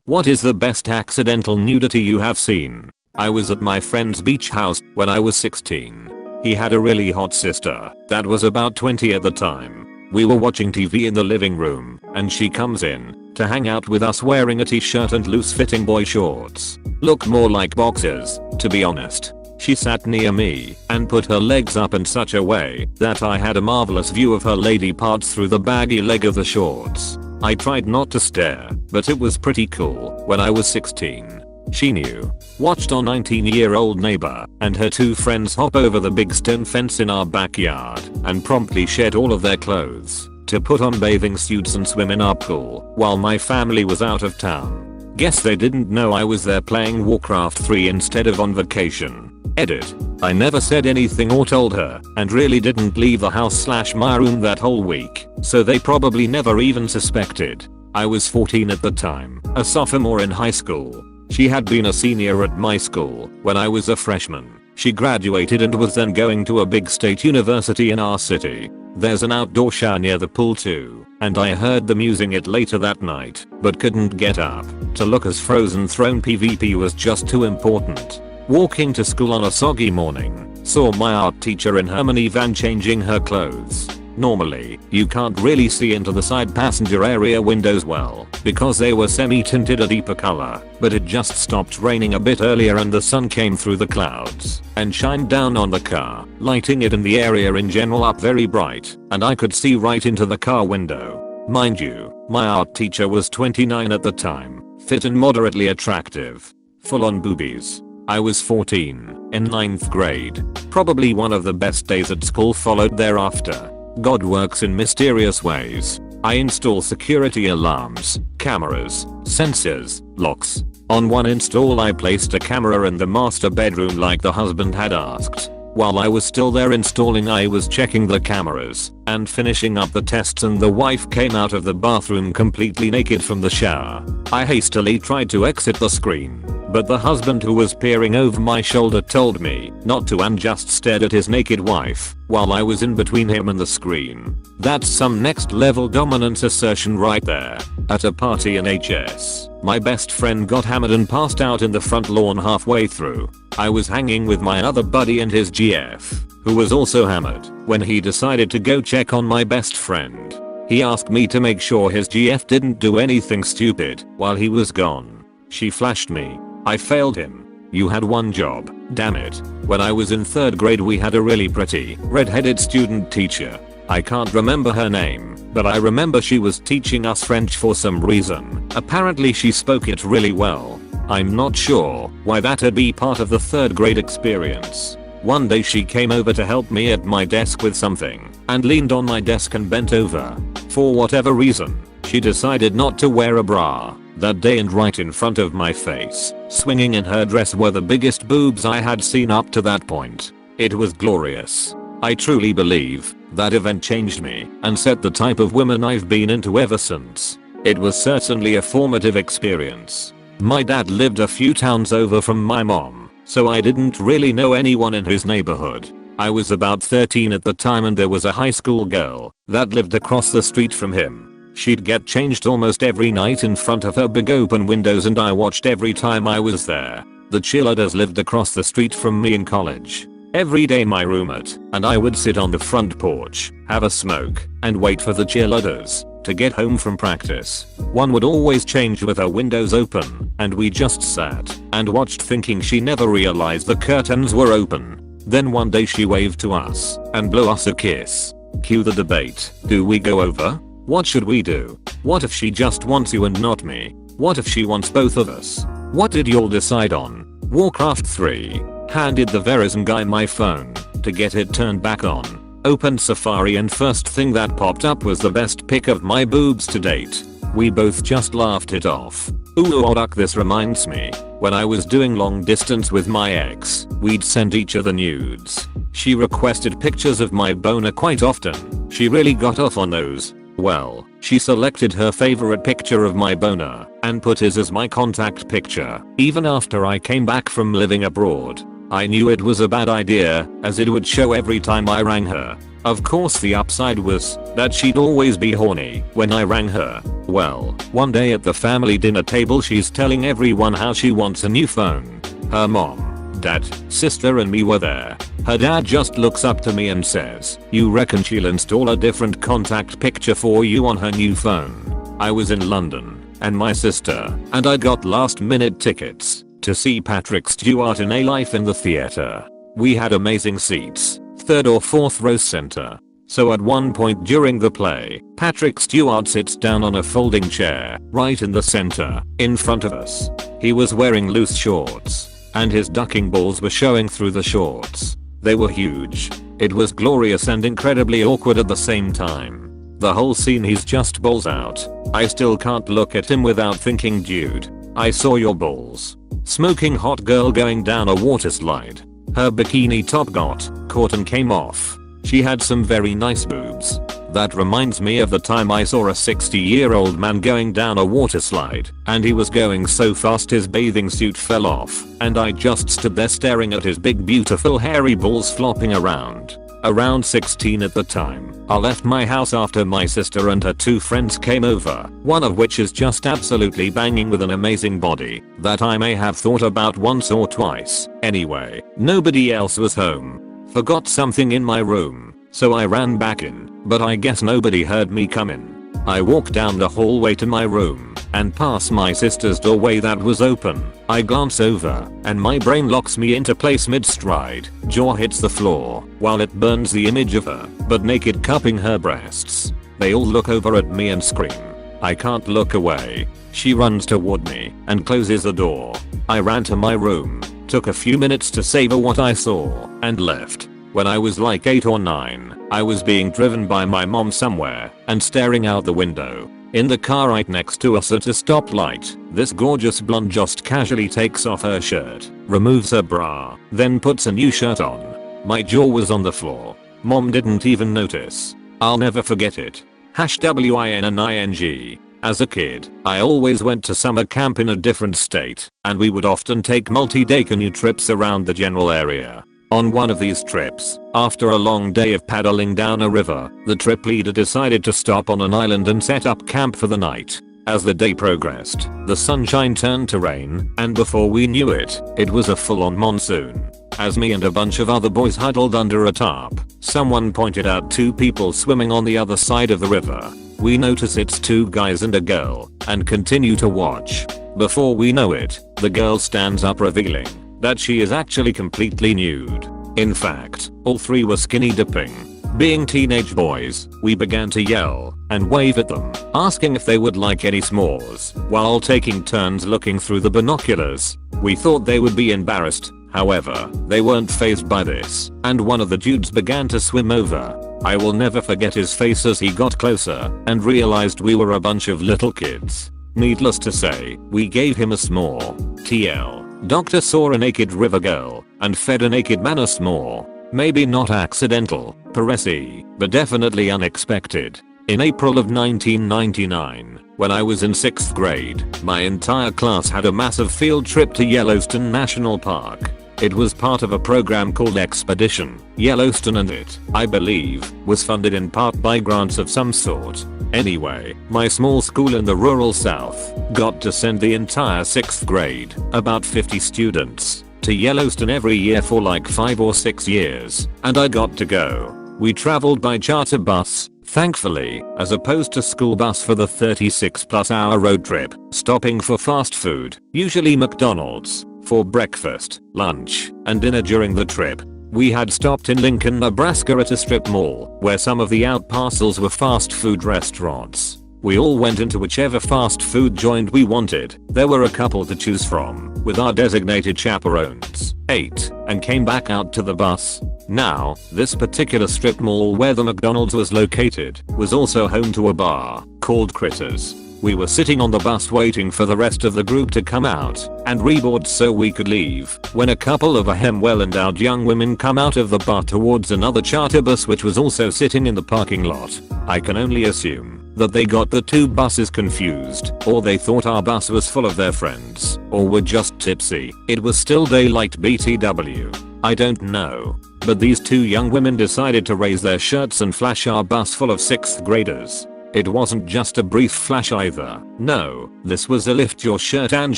What is the best accidental nudity you have seen? I was at my friend's beach house when I was 16. He had a really hot sister that was about 20 at the time. We were watching TV in the living room and she comes in to hang out with us wearing a t-shirt and loose-fitting boy shorts. Looked more like boxers, to be honest. She sat near me and put her legs up in such a way that I had a marvelous view of her lady parts through the baggy leg of the shorts. I tried not to stare, but it was pretty cool. When I was 16, she knew. Watched our 19-year-old neighbor and her two friends hop over the big stone fence in our backyard and promptly shed all of their clothes to put on bathing suits and swim in our pool while my family was out of town. Guess they didn't know I was there playing Warcraft 3 instead of on vacation. Edit. I never said anything or told her and really didn't leave the house/my room that whole week, so they probably never even suspected. I was 14 at the time, a sophomore in high school. She had been a senior at my school when I was a freshman. She graduated and was then going to a big state university in our city. There's an outdoor shower near the pool too, and I heard them using it later that night, but couldn't get up to look as Frozen Throne PvP was just too important. Walking to school on a soggy morning, saw my art teacher in her minivan changing her clothes. Normally, you can't really see into the side passenger area windows well because they were semi-tinted a deeper color, but it just stopped raining a bit earlier and the sun came through the clouds and shined down on the car, lighting it and the area in general up very bright, and I could see right into the car window. Mind you, my art teacher was 29 at the time, fit and moderately attractive. Full on boobies. I was 14, in 9th grade. Probably one of the best days at school followed thereafter. God works in mysterious ways. I install security alarms, cameras, sensors, locks. On one install I placed a camera in the master bedroom like the husband had asked. While I was still there installing, I was checking the cameras and finishing up the tests, and the wife came out of the bathroom completely naked from the shower. I hastily tried to exit the screen, but the husband, who was peering over my shoulder, told me not to and just stared at his naked wife while I was in between him and the screen. That's some next level dominance assertion right there. At a party in HS, my best friend got hammered and passed out in the front lawn halfway through. I was hanging with my other buddy and his GF, who was also hammered, when he decided to go check on my best friend. He asked me to make sure his GF didn't do anything stupid while he was gone. She flashed me. I failed him. You had one job, damn it. When I was in 3rd grade we had a really pretty, red-headed student teacher. I can't remember her name, but I remember she was teaching us French for some reason. Apparently she spoke it really well. I'm not sure why that'd be part of the 3rd grade experience. One day she came over to help me at my desk with something and leaned on my desk and bent over. For whatever reason, she decided not to wear a bra that day, and right in front of my face, swinging in her dress, were the biggest boobs I had seen up to that point. It was glorious. I truly believe that event changed me and set the type of women I've been into ever since. It was certainly a formative experience. My dad lived a few towns over from my mom, so I didn't really know anyone in his neighborhood. I was about 13 at the time, and there was a high school girl that lived across the street from him. She'd get changed almost every night in front of her big open windows, and I watched every time I was there. The cheerleaders lived across the street from me in college. Every day my roommate and I would sit on the front porch, have a smoke, and wait for the cheerleaders to get home from practice. One would always change with her windows open, and we just sat and watched, thinking she never realized the curtains were open. Then one day she waved to us and blew us a kiss. Cue the debate. Do we go over? What should we do? What if she just wants you and not me? What if she wants both of us? What did y'all decide on? Warcraft 3. Handed the Verizon guy my phone to get it turned back on. Opened Safari, and first thing that popped up was the best pic of my boobs to date. We both just laughed it off. Ooh, this reminds me. When I was doing long distance with my ex, we'd send each other nudes. She requested pictures of my boner quite often. She really got off on those. Well, she selected her favorite picture of my boner and put his as my contact picture. Even after I came back from living abroad, I knew it was a bad idea, as it would show every time I rang her. Of course the upside was that she'd always be horny when I rang her. Well, one day at the family dinner table she's telling everyone how she wants a new phone. Her mom, dad, sister and me were there. Her dad just looks up to me and says, "You reckon she'll install a different contact picture for you on her new phone?" I was in London, and my sister and I got last minute tickets to see Patrick Stewart in A Life in the theater. We had amazing seats, 3rd or 4th row center. So at one point during the play, Patrick Stewart sits down on a folding chair right in the center, in front of us. He was wearing loose shorts, and his ducking balls were showing through the shorts. They were huge. It was glorious and incredibly awkward at the same time. The whole scene he's just balls out. I still can't look at him without thinking, dude, I saw your balls. Smoking hot girl going down a water slide. Her bikini top got caught and came off. She had some very nice boobs. That reminds me of the time I saw a 60-year-old man going down a water slide, and he was going so fast his bathing suit fell off, and I just stood there staring at his big beautiful hairy balls flopping around. Around 16 at the time, I left my house after my sister and her 2 friends came over, one of which is just absolutely banging with an amazing body that I may have thought about once or twice. Anyway, nobody else was home. Forgot something in my room, so I ran back in, but I guess nobody heard me come in. I walked down the hallway to my room and past my sister's doorway that was open. I glance over and my brain locks me into place mid-stride. Jaw hits the floor while it burns the image of her, but naked, cupping her breasts. They all look over at me and scream. I can't look away. She runs toward me and closes the door. I ran to my room, took a few minutes to savor what I saw, and left. When I was like 8 or 9, I was being driven by my mom somewhere and staring out the window. In the car right next to us at a stoplight, this gorgeous blonde just casually takes off her shirt, removes her bra, then puts a new shirt on. My jaw was on the floor. Mom didn't even notice. I'll never forget it. #WINNING. As a kid, I always went to summer camp in a different state, and we would often take multi-day canoe trips around the general area. On one of these trips, after a long day of paddling down a river, the trip leader decided to stop on an island and set up camp for the night. As the day progressed, the sunshine turned to rain, and before we knew it, it was a full-on monsoon. As me and a bunch of other boys huddled under a tarp, someone pointed out 2 people swimming on the other side of the river. We notice it's 2 guys and a girl, and continue to watch. Before we know it, the girl stands up revealing that she is actually completely nude. In fact, all 3 were skinny dipping. Being teenage boys, we began to yell and wave at them, asking if they would like any s'mores, while taking turns looking through the binoculars. We thought they would be embarrassed, however, they weren't fazed by this, and one of the dudes began to swim over. I will never forget his face as he got closer and realized we were a bunch of little kids. Needless to say, we gave him a s'more. TL. Doctor saw a naked river girl and fed a naked man a s'more. Maybe not accidental, Paresi, but definitely unexpected. In April of 1999, when I was in 6th grade, my entire class had a massive field trip to Yellowstone National Park. It was part of a program called Expedition Yellowstone, and it, I believe, was funded in part by grants of some sort. Anyway, my small school in the rural south got to send the entire 6th grade, about 50 students, to Yellowstone every year for like 5 or 6 years, and I got to go. We traveled by charter bus, thankfully, as opposed to school bus for the 36+ hour road trip, stopping for fast food, usually McDonald's, for breakfast, lunch, and dinner during the trip. We had stopped in Lincoln, Nebraska at a strip mall, where some of the out parcels were fast food restaurants. We all went into whichever fast food joint we wanted. There were a couple to choose from, with our designated chaperones, ate, and came back out to the bus. Now, this particular strip mall where the McDonald's was located, was also home to a bar, called Critters. We were sitting on the bus waiting for the rest of the group to come out and reboard so we could leave, when a couple of well-endowed young women come out of the bar towards another charter bus which was also sitting in the parking lot. I can only assume that they got the 2 buses confused, or they thought our bus was full of their friends, or were just tipsy. It was still daylight BTW. I don't know. but these two young women decided to raise their shirts and flash our bus full of 6th graders. It wasn't just a brief flash either. No, this was a lift your shirt and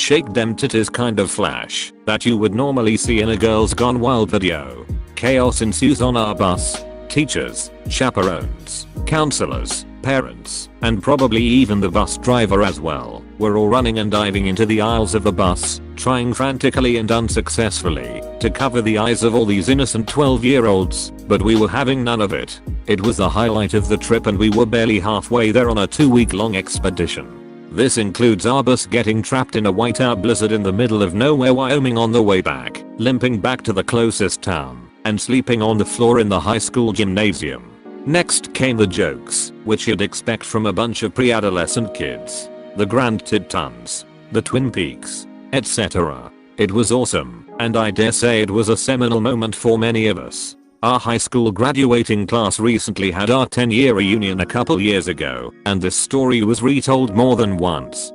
shake them titties kind of flash that you would normally see in a Girls Gone Wild video. Chaos ensues on our bus. Teachers, chaperones, counselors, parents, and probably even the bus driver as well, were all running and diving into the aisles of the bus, trying frantically and unsuccessfully to cover the eyes of all these innocent 12-year-olds, but we were having none of it. It was the highlight of the trip and we were barely halfway there on a 2-week-long expedition. This includes our bus getting trapped in a whiteout blizzard in the middle of nowhere, Wyoming on the way back, limping back to the closest town, and sleeping on the floor in the high school gymnasium. Next came the jokes, which you'd expect from a bunch of pre-adolescent kids. The Grand Tetons, the Twin Peaks, etc. It was awesome, and I dare say it was a seminal moment for many of us. Our high school graduating class recently had our 10-year reunion a couple years ago, and this story was retold more than once.